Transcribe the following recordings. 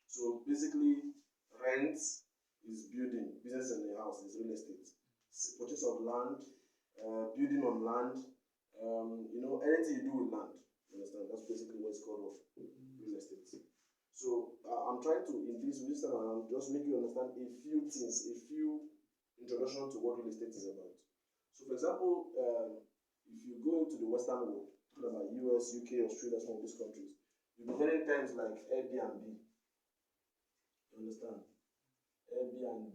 So basically, rent is building, business in the house is real estate. Purchase of land, building on land, anything you do with land. You understand? That's basically what it's called of real estate. So I'm trying to, in this time around, just make you understand a few things, a few introduction to what real estate is about. So, for example, if you go into the Western world, talking about US, UK, Australia, some of these countries, you'll be hearing terms like Airbnb. You understand? Airbnb,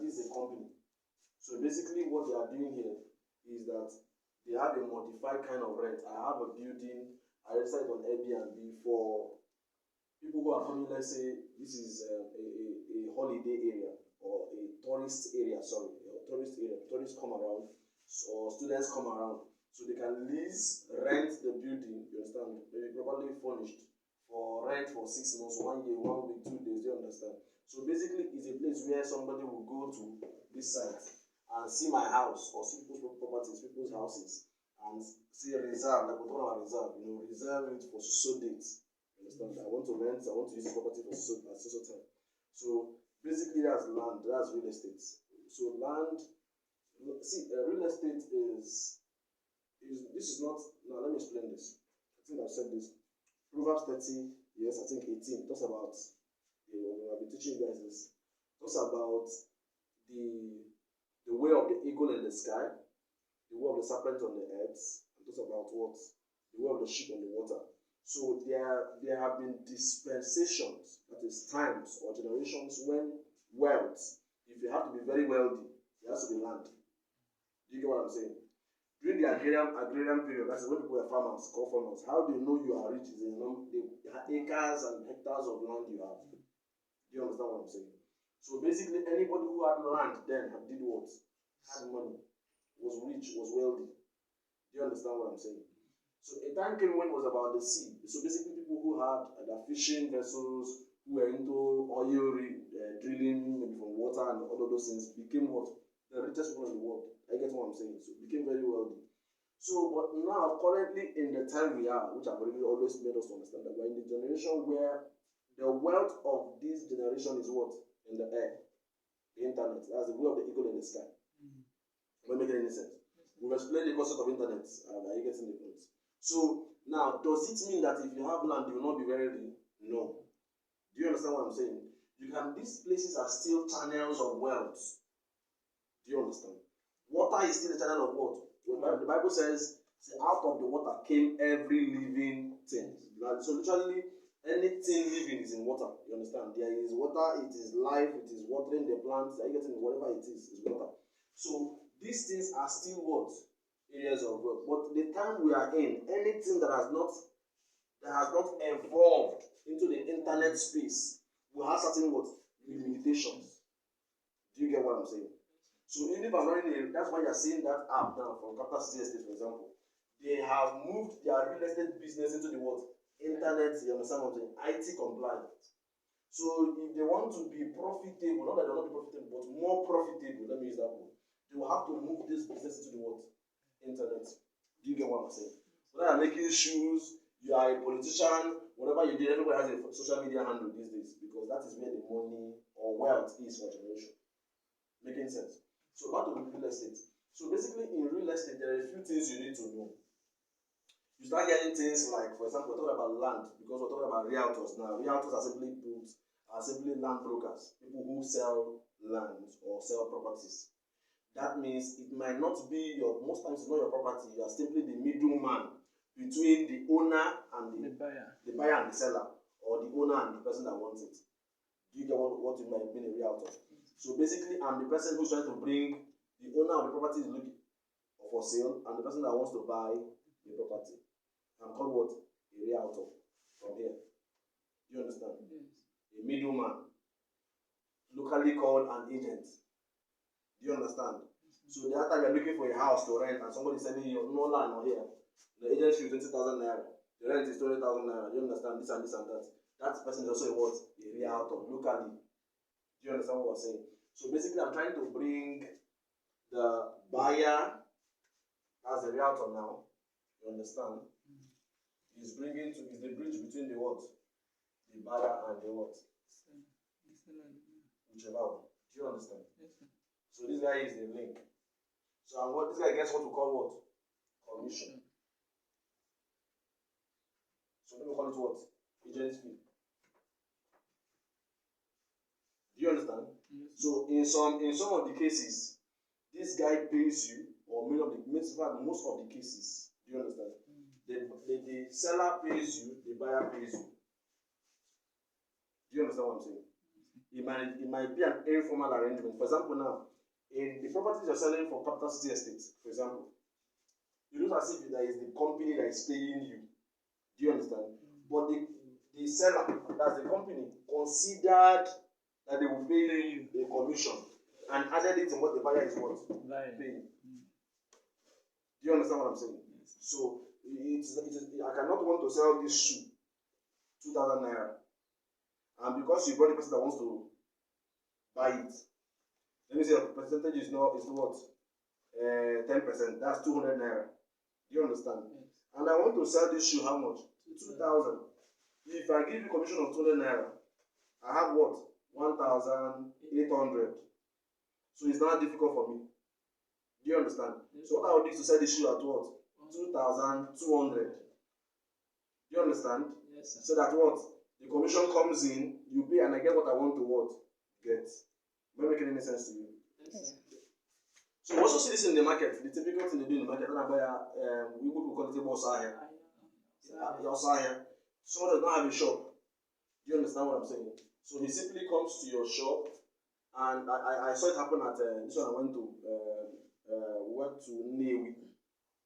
this is a company. So basically what they are doing here is that they have a modified kind of rent. I have a building, I reside on Airbnb for people who are coming, let's say this is a holiday area or a tourist area, tourists come around or students come around. So they can rent the building, you understand, maybe properly furnished for rent for 6 months, 1 year, 1 week, 2 days, you understand. So basically it's a place where somebody will go to this site and see my house or see people's properties, people's houses, and see a reserve, like we talk about reserve, reserve it for so dates. You understand? I want to rent, I want to use the property for so time. So basically that's land, that's real estate. So land, real estate is this is not, now let me explain this. I think I've said this. Proverbs 30, yes, I think 18, talks about, I've been teaching you guys this, talks about the way of the eagle in the sky, the way of the serpent on the earth, and talks about what? The way of the sheep on the water. So there have been dispensations, that is times or generations when wealth, if you have to be very wealthy, there has to be land. Do you get what I'm saying? During the agrarian period, that's when people were farmers, called farmers. How do you know you are rich? Is the acres and hectares of land you have. Do you understand what I'm saying? So basically, anybody who had land then did what? Had money, was rich, was wealthy. Do you understand what I'm saying? So a time came when it was about the sea. So basically, people who had their fishing vessels, who were into oil drilling, maybe from water and all of those things, became what? The richest people in the world. I get what I'm saying. So became very wealthy. So, but now, currently in the time we are, which I've already always made us understand that we're in the generation where the wealth of this generation is what? In the air. The internet. That's the way of the eagle in the sky. Am I making any sense? We've explained the concept of internet. Are you getting the point? So, now, does it mean that if you have land, you will not be very rich? No. Do you understand what I'm saying? These places are still channels of wealth. Do you understand? Water is still a channel of what? The Bible says, out of the water came every living thing. So literally, anything living is in water. You understand? There is water, it is life, it is watering the plants, are you getting whatever it is water. So these things are still what? Areas of wealth. But the time we are in, anything that has not evolved into the internet space will have certain what? Limitations. Do you get what I'm saying? So even if I'm not in that's why you're seeing that app now from Capital City Estate, for example. They have moved their real estate business into the what? Internet, you understand what I'm saying? IT compliant. So if they want to be profitable, not that they're not be profitable, but more profitable, let me use that word, they will have to move this business into the what? Internet. Do you get what I'm saying? Whether you're making shoes, you are a politician, whatever you do, everybody has a social media handle these days because that is where the money or wealth is for generation. Making sense? So back to real estate. So basically in real estate, there are a few things you need to know. You start getting things like, for example, we're talking about land because we're talking about realtors now. Realtors are simply land brokers, people who sell land or sell properties. That means it might not be most times it's not your property. You are simply the middleman between the owner and the buyer and the seller, or the owner and the person that wants it. Do you get what you might be in a realtor? So basically, I'm the person who's trying to bring the owner of the property is looking for sale, and the person that wants to buy the property. I'm called what? A realtor from here. Do you understand? Yes. A middleman, locally called an agent. Do you understand? So the other time you're looking for a house to rent and somebody is telling you no land or here, the agent fees 20,000 naira, the rent is 20,000 naira. Do you understand this and this and that? That person is also a what? A realtor locally. Do you understand what we're saying? So basically, I'm trying to bring the buyer as a realtor now. You understand? Is the bridge between the what? the buyer and the what? Seller. Whichever one. Do you understand? Yes, sir. So this guy is the link. So and what this guy gets what we call what? Commission. So let me call it what? Agent fee. Do you understand? Yes, sir. So in some of the cases, this guy pays you, or most of the cases. Do you understand? The seller pays you, the buyer pays you. Do you understand what I'm saying? It might be an informal arrangement. For example, now, in the properties you're selling for capital city estates, for example, you look as if there is the company that is paying you. Do you understand? But the seller, that's the company, considered that they will pay you a commission and added it in what the buyer is what? Paying. Do you understand what I'm saying? Yes. So I cannot want to sell this shoe 2,000 naira, and because you brought the person that wants to buy it, let me say the percentage is what 10%. That's 200 naira. Do you understand? Yes. And I want to sell this shoe how much? 2,000. If I give you commission of 200 naira, I have what? 1,800. So it's not difficult for me. Do you understand? Yes. So what I would do to sell this shoe at what? 2,200. Do you understand? Yes, sir. So that what? The commission comes in, you pay, and I get what I want to what? Get. Am I making any sense to you? Yes, sir. So we also see this in the market. The typical thing they do in the market, when I buy we call it bossa here. Someone does not have a shop. Do you understand what I'm saying? So he simply comes to your shop, and I saw it happen at this one. I went to Newi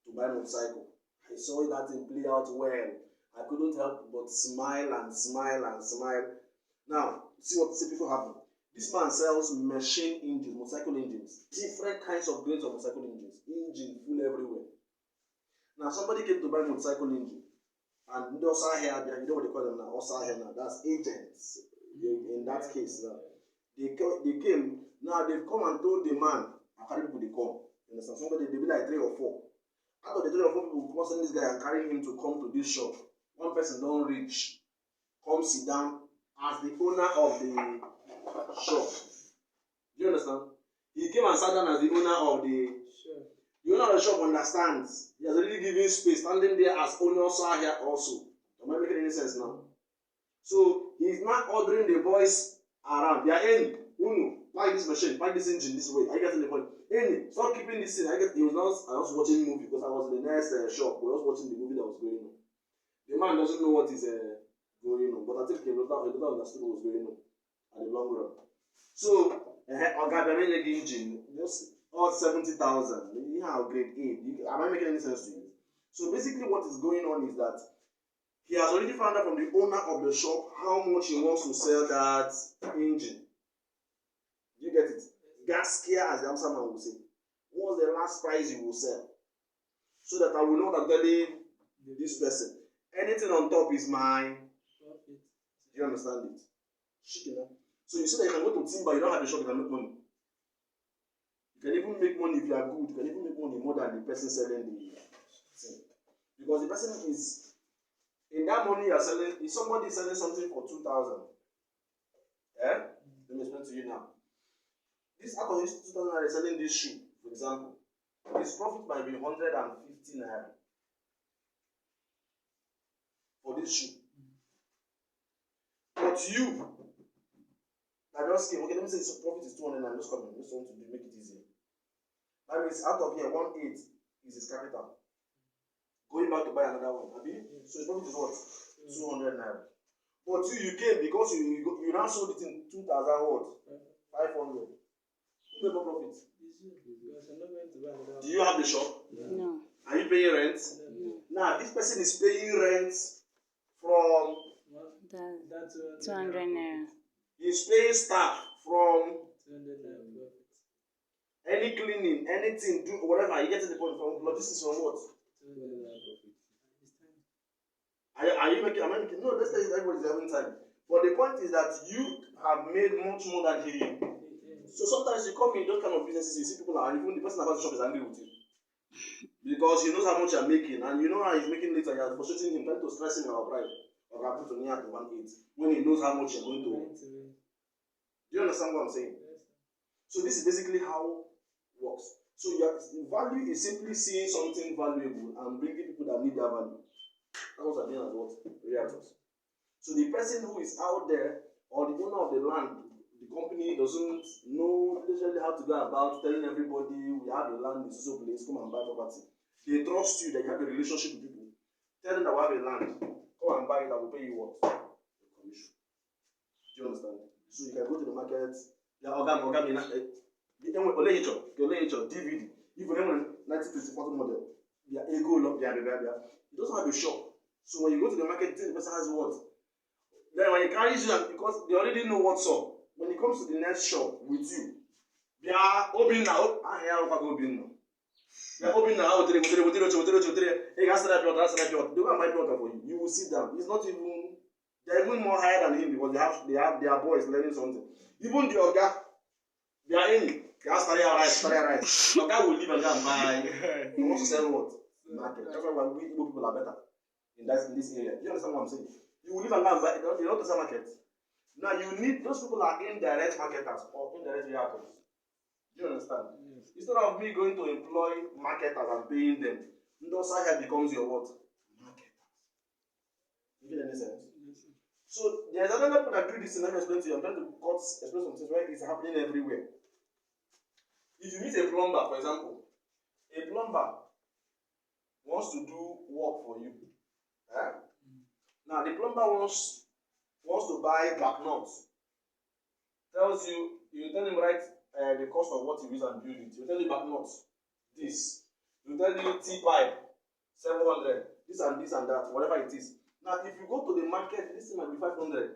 to buy a motorcycle. I saw that thing play out well. I couldn't help but smile and smile and smile. Now, see what typical happen. This man sells machine engines, motorcycle engines, different kinds of grades of motorcycle engines, engine full everywhere. Now, somebody came to buy a motorcycle engine, and also here, you know what they call them now, also here now, that's agents. In that case, now they came. Now they've come and told the man, how many people they come? You understand? Somebody they be like 3 or 4. Out of the 3 or 4 people who send this guy and carrying him to come to this shop, one person don't reach, come sit down as the owner of the shop. Do you understand? He came and sat down as the owner of the shop. The owner of the shop understands. He has already given space, standing there as owner here also. Am I making any sense now? So he's not ordering the boys around. They are any Uno, buy this machine, buy this engine this way. I get in the point. Any, stop keeping this thing. I was watching the movie because I was in the next shop. We were watching the movie that was going on. The man doesn't know what is going on, but I think he understood what was going on at the long run. So, the engine, just all 70,000. You know how grade 8. Am I making any sense to you? So basically, what is going on is that he has already found out from the owner of the shop how much he wants to sell that engine. You get it? Gaskia, as the Amsa man will say. What's the last price you will sell? So that I will know that telling this person. Anything on top is mine. Do you understand it? So you see that you can go to Timber, you don't have a shop, you can make money. You can even make money if you are good. You can even make money more than the person selling the thing. Because the person is, in that money you are selling, if somebody is selling something for 2,000, let me explain to you now. This out of this 2,000 naira selling this shoe, for example, his profit might be 150 naira for this shoe. But you, I just came, okay, let me say his profit is 200 naira, just come in, just want to make it easier. That means out of here, 1.8 is his capital. Going back to buy another one, so his profit is what? 200 naira. But you came because you now sold it in 2,000 what? 500. Who made more profit? Do you have the shop? No. Are you paying rent? No. Now this person is paying rent from That's 200 naira. He's paying staff from 200 naira. any cleaning, anything, do whatever. You get to the point from logistics from what? 200 naira profit. Are you making? Am I making? No, let's say everybody's having time. But the point is that you have made much more than he. So sometimes you come in those kind of businesses, you see people are, even the person that has the shop is angry with you. Because he knows how much you're making, and you know how he's making it, and you're frustrating him, trying to stress him about price. or can put on here at 1.8 when he knows how much you're going to. Right. Do you understand what I'm saying? Yes. So this is basically how it works. So your value is simply seeing something valuable and bringing people that need that value. That's what I'm doing as what? Realtors. So the person who is out there or the owner of the land, the company doesn't know literally how to go about telling everybody we have a land in so place, come and buy property. They trust you that you have a relationship with people. Tell them that we have a land, come and buy it, I will pay you what? A commission. Do you understand? So you can go to the market, yeah, DVD, even when 1954 model, yeah, ego lock, yeah, it doesn't have a shop. So when you go to the market, the person has what? Then when he carries you, because they already know what's up. When it comes to the next shop with you, they are open now. I hear what open now. They are open now. They go and buy water for you. You will sit down. It's not even. They are even more higher than him because they have their boys learning something. Even the Oga, they are in. They are studying rice. The Oga will leave and go and buy. He wants to sell what? Market. That's why we Igbo people are better in this area. Do you understand what I'm saying? You will leave and go and buy. You know the same market. Now you need those people are indirect marketers or indirect realtors. Do you understand? Yes. Instead of me going to employ marketers and paying them, those here becomes your what? Marketers. Does it make any sense? Yes. So there's another people that do this thing. Let me explain to you. I'm trying to explain some things where it's happening everywhere. If you meet a plumber, for example, a plumber wants to do work for you. Now the plumber wants to buy back nuts. Tells you, you tell him write the cost of what you use and build it. You tell you back nuts, this. You tell you T-pipe, 700, this and that, whatever it is. Now if you go to the market, this thing might be 500.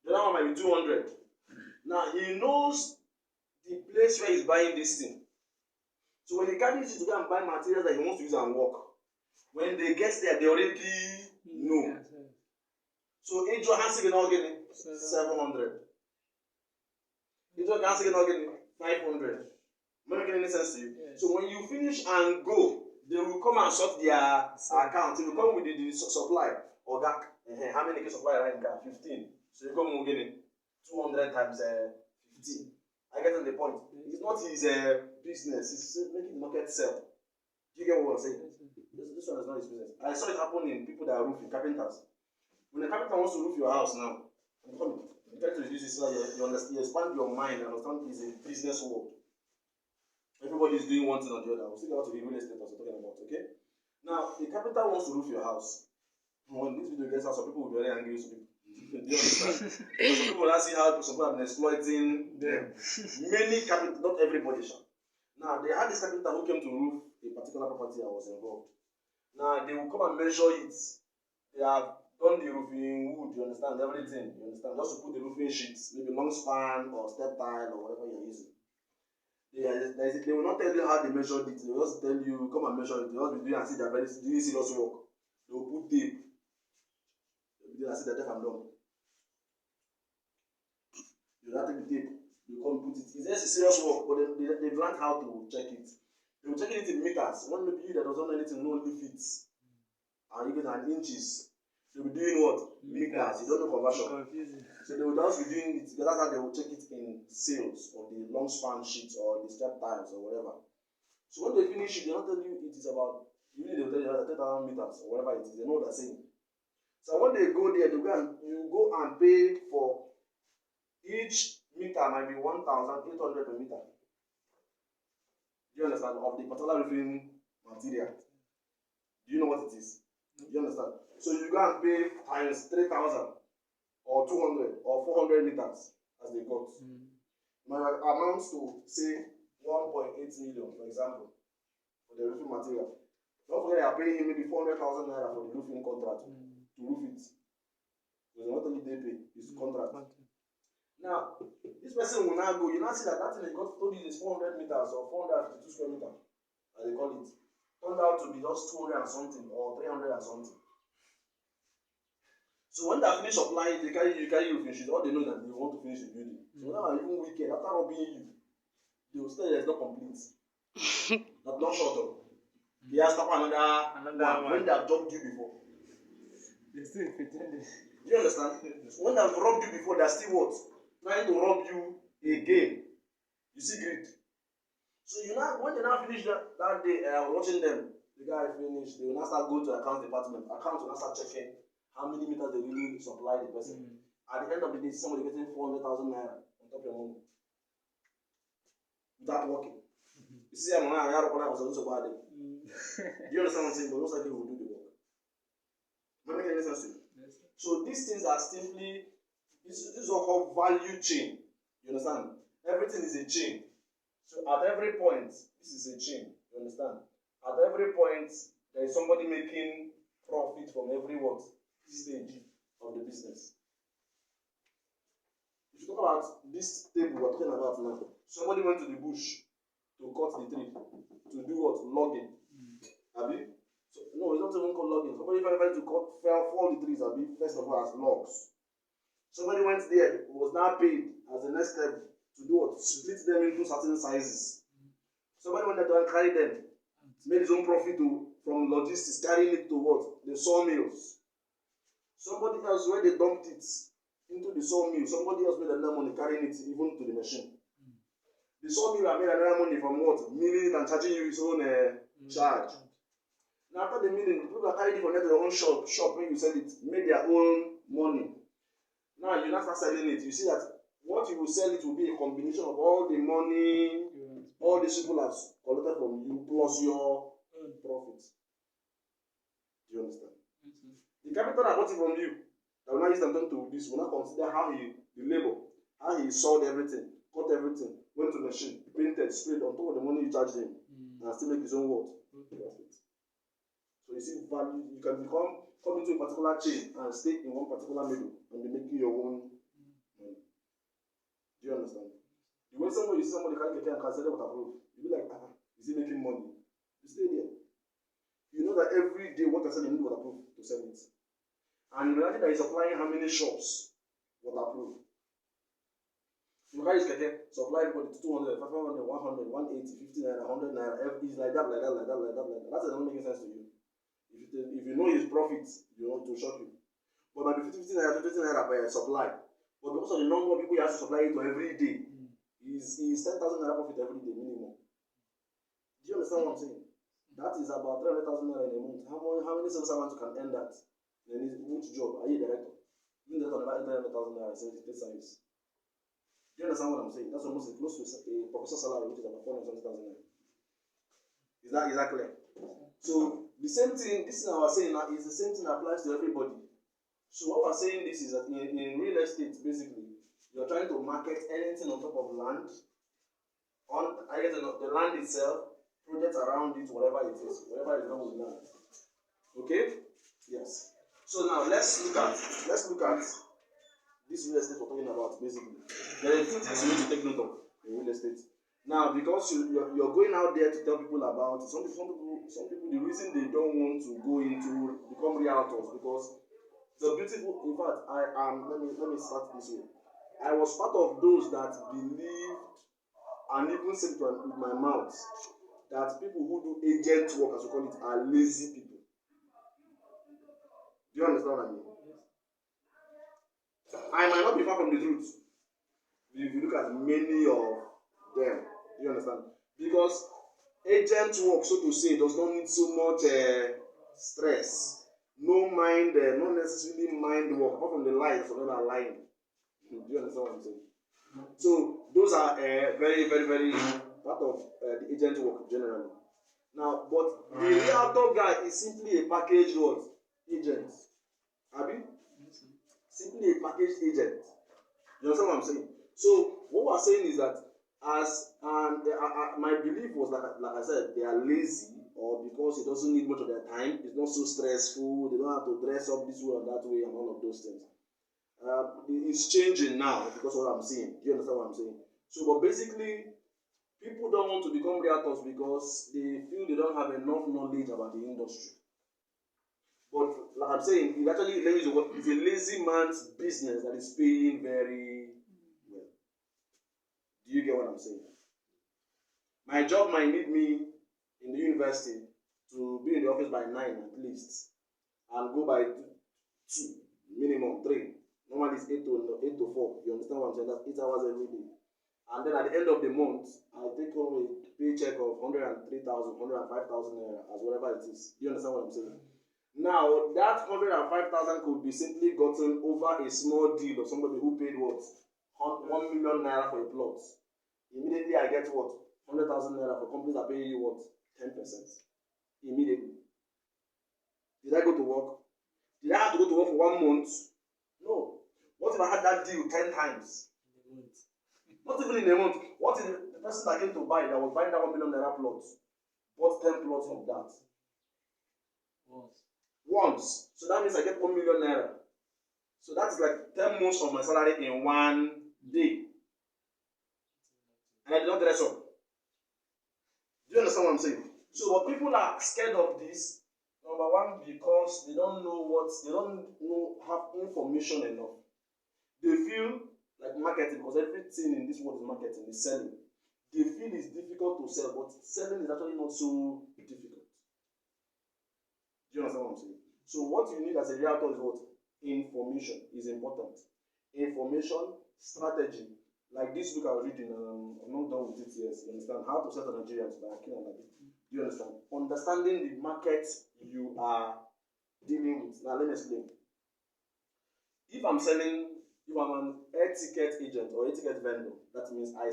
The other one might be 200. Now he knows the place where he's buying this thing. So when he carries it to go and buy materials that he wants to use and work, when they get there, they already know. So Adrian has to get again 700. Adrian has to get again 500. Making any sense to you? Yes. So when you finish and go, they will come and sort their account. They will come with the supply or that. How many supply right now? 15. So you come again 200 times 15. I get on the point. It's not his business. It's making the market sell. Do you get what I'm saying? This one is not his business. I saw it happen in people that are roofing, carpenters. When a carpenter wants to roof your house now, I'm coming. You try to reduce it so that you understand, you expand your mind and understand it's a business world. Everybody is doing one thing or the other. We'll see about the real estate I was talking about, okay? Now, a carpenter wants to roof your house. When this video gets out, some people will be very angry with people. Do you understand? Some people are seeing how some people have been exploiting them. Many carpenters, not everybody shall. Now, they had this carpenter who came to roof a particular property I was involved. Now, they will come and measure it. They have done the roofing wood, you understand, everything, you understand, just to put the roofing sheets, maybe long span or step tile or whatever you're using. They will not tell you how they measured it, they will just tell you, come and measure it, they will just be doing and see they're doing serious work. They will put tape. They will do and see that deaf and dumb. You will not take the tape, you come put it. It's just a serious work, but they've learned how to check it. They will check it in meters. One maybe you that doesn't know anything, no only fits. And you get an inches. They will be doing what? Meters. You don't know conversion. Confusing. So they will just be doing it because that's how they will check it in sales of the long span sheets or the step tiles or whatever. So when they finish it, they don't tell you it is about, usually they will tell you that 10,000 meters or whatever it is. They know what they're saying. So when they go there, you go and pay for each meter might be 1,800 per meter. Do you understand? Of the particular roofing material. Do you know what it is? Do you understand? So you go and pay times 3,000 or 200 or 400 meters as they got. Might amounts to say 1.8 million, for example, for the roofing material. Don't forget they are paying him maybe 400,000 naira for the roofing contract to roof it. So not only they pay, it's contract. Now, this person will now go, you now see that thing they got told you is 400 meters or 452 square meters, as they call it. Turned out to be just 200 and something or 300 and something. So when they finish applying, you carry you finish it. All they know that they want to finish the building. So now even wicked, after robbing you, they will say it's not complete. Not short of. He has to another one when they have dropped you before. They still pretending. Do you understand? When they've robbed you before, they're still what? Trying to rob you again. You see greed. So you now, when they now finish that day, watching them, the guy finish, they will now start going to account department. Account will now start checking how many meters they really supply the person. At the end of the day, somebody getting 400,000 naira on top of your money. Without working. You see, I'm not so bad. Do you understand what I'm saying? But most likely will do the work. Am I making any sense to you? Yes, sir. So these things are simply, this is what called value chain. You understand? Everything is a chain. So at every point, this is a chain. You understand? At every point, there is somebody making profit from every what? Stage of the business. If you talk about this table we're talking about now, somebody went to the bush to cut the tree. To do what? Logging. Have you? So, no, it's not even called logging. Somebody tried to cut, fall the trees, have you? First of all, as logs. Somebody went there, was now paid as the next step to do what? Split them into certain sizes. Somebody went there to carry them, made his own profit from logistics, carrying it to what? The sawmills. Somebody else, when they dumped it into the sawmill, somebody else made another money carrying it even to the machine. The sawmill made another money from what? Milling it and charging you his own charge. Now after the milling, the people that carried it from their own shop when you sell it, made their own money. Now you now start selling it. You see that what you will sell it will be a combination of all the money, all the people have collected from you plus your profit. Do you understand? The capital that bought it from you, that will now use them to this, will not consider how the labor, how he sold everything, cut everything, went to the machine, painted, sprayed on top of the money you charged him, and still make his own what? Profit. So you see value, you can come into a particular chain and stay in one particular middle and be making your own money. Do you understand? The way you see somebody carrying a and can sell it with a proof, you be like, is he making money? You stay there. You know that every day what I said you need waterproof to sell it. And imagine that he's supplying how many shops waterproof. You carry his keke, supply everybody to 200, 500, 100, 180, 50 naira, 100 naira. It's like that. That doesn't make sense to you. If you know his profits, you want to shock you. But maybe 50 naira, 50 naira per supply. But because of the number of people you have to supply it to every day, is 10,000 naira profit every day minimum. Do you understand what I'm saying? That is about 300,000 naira in a month. How many civil servants can earn that? Then which job? Are you a director? You need to earn 300,000 naira in service. Do you understand what I'm saying? That's almost close to a professor salary, which is about 470,000 naira. Is that clear? So the same thing, this is what I was saying now, is the same thing that applies to everybody. So what we're saying this is that in real estate, basically, you're trying to market anything on top of land, on the land itself, projects around it, whatever it is wrong with land. Okay? Yes. So now let's look at this real estate we're talking about, basically. There are two things you need to take note of in real estate. Now, because you're going out there to tell people about it, some people, the reason they don't want to go into become realtors because the beautiful. In fact, let me start this way. I was part of those that believed and even said with my mouth that people who do agent work, as we call it, are lazy people. Do you understand what I mean? I might not be far from the truth if you look at many of them. Do you understand? Because agent work, so to say, does not need so much stress. No mind, not necessarily mind work, apart from the lies of them are lying. Do you understand what I'm saying? So those are very, very, very part of the agent work generally. Now, but the realtor guy is simply a packaged what? Agent. Abi? Simply a packaged agent. You understand what I'm saying? So what we're saying is that as my belief was that, like I said, they are lazy, or because it doesn't need much of their time, it's not so stressful, they don't have to dress up this way or that way and all of those things. It's changing now because of what I'm saying. Do you understand what I'm saying? So, but basically, people don't want to become realtors because they feel they don't have enough knowledge about the industry. But like I'm saying, it actually it's a lazy man's business that is paying very well. Do you get what I'm saying? My job might need me in the university to be in the office by 9 at least, and go by 2, minimum 3. Normally it's 8 to 4. You understand what I'm saying? That's 8 hours every day. And then at the end of the month, I take home a paycheck of 103,000, 105,000 naira, as whatever it is. Do you understand what I'm saying? Now, that 105,000 could be simply gotten over a small deal of somebody who paid what? 1 million naira for a plot. Immediately I get what? 100,000 naira for companies that pay you what? 10%. Immediately. Did I go to work? Did I have to go to work for 1 month? No. What if I had that deal 10 times? Not even in a month. What if the person that came to buy, that was buying that 1 million naira plot, bought 10 plots of that? Once. So that means I get 1 million naira. So that's like 10 months of my salary in 1 day. And I did not dress up. Do you understand what I'm saying? So but people are scared of this. Number one, because they don't have information enough. They feel like marketing, because everything in this world is marketing, is selling. They feel it's difficult to sell, but selling is actually not so difficult. Do you understand what I'm saying? So what you need as a realtor is what? Information is important. Information, strategy. Like this book I was reading, I'm not done with it yet. You understand? How to Settle Nigerians by Akin and Nabi. Do you understand? Understanding the market you are dealing with. Now let me explain. If I'm an air ticket agent or air ticket vendor, that means I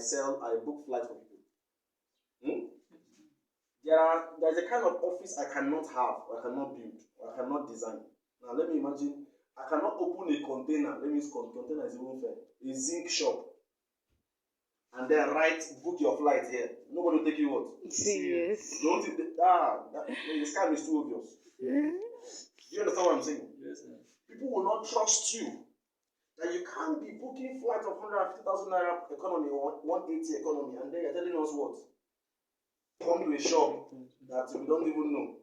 book flights for people. There's a kind of office I cannot have, or I cannot build, or I cannot design. Now let me imagine, I cannot open a container, let me use container is even fair, a zinc shop, and then book your flight here. Nobody will take you what? Serious. Don't the scam is too obvious. Do you understand what I'm saying? Yes, sir. People will not trust you. That you can't be booking flight of 150,000 naira economy or 180 economy, and then you're telling us what? Come to a shop that we don't even know.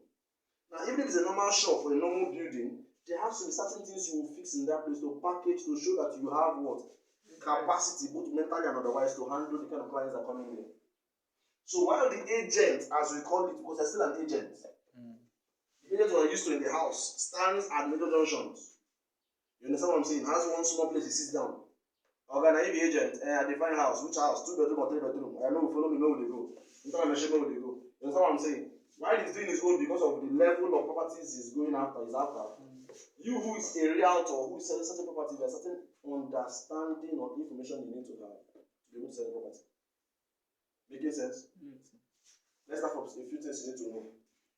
Now, even if it's a normal shop or a normal building, there has to be certain things you will fix in that place to package to show that you have what? Capacity, both mentally and otherwise, to handle the kind of clients that are coming there. So while the agent, as we call it, because they're still an agent, the agent we're used to in the house stands at major junctions. You understand what I'm saying? Has one small place he sits down. Okay, now if the agent, I define house, which house? 2 bedroom or 3 bedroom? I know, follow me, know where they go. You understand where they go. You understand what I'm saying? Why he's doing his own because of the level of properties he's going after, You who is a realtor, who is selling certain property, there's certain understanding or information you need to have to be able to sell the property. Making sense? Let's start from a few things you need to know.